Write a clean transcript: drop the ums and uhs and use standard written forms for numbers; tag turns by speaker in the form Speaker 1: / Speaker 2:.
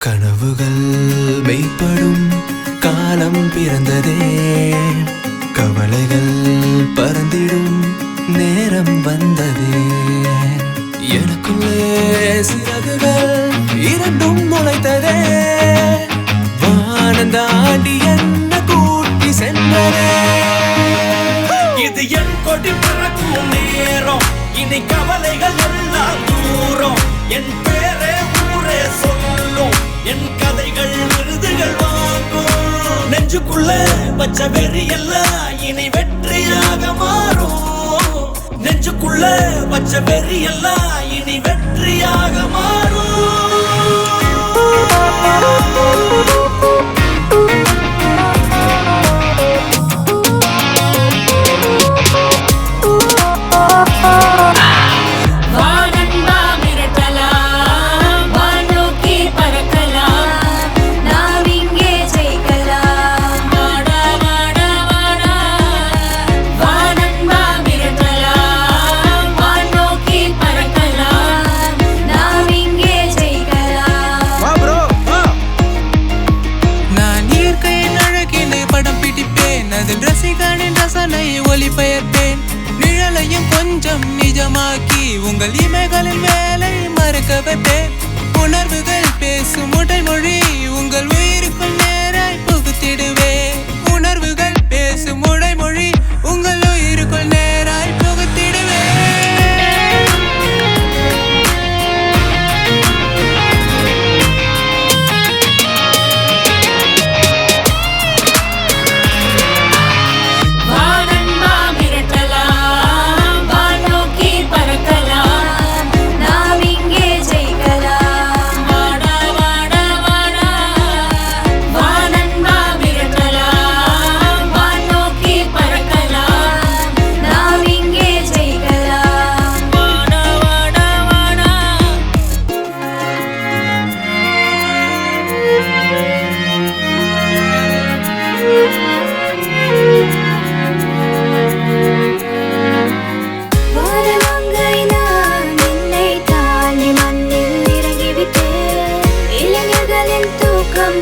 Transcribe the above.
Speaker 1: கனவுகள் மெய்ப்படும் காலம் பிறந்ததே, கவலைகள் பறந்திடும் நேரம் வந்ததே. எனக்குள்ளே சிறகுகள் இரண்டும் முளைத்ததே, வானந்தாண்டி என்ன கூட்டி சென்றதே.
Speaker 2: இது என் கொடி பறக்கும் நேரம், இனி கவலைகள் எல்லாம் தூரம். என் பேரே ஊரே சொல்லும், என் கதைகள் விருதுகள் வாங்கும். நெஞ்சுக்குள்ள வச்ச வெறி எல்லாம் இனி வெற்றியாக மாறும். நெஞ்சுக்குள்ள வச்ச வெறி எல்லாம் இனி வெற்றியாக மாறும்.
Speaker 3: ஒளிபெயர்ப்பேன் நிழலையும் கொஞ்சம் நிஜமாக்கி உங்கள் இமைகளின் வேலை மறக்க வைப்பேன். உணர்வுகள் பேசும் உடைமொழி உங்கள் உயிருக்குள் நேராய் புகுத்திடுவேன். உணர்வுகள் பேசும் உடைமொழி உங்கள் உயிருக்குள் நேராய் புகுத்திடுவேன்.
Speaker 4: தூக்கம்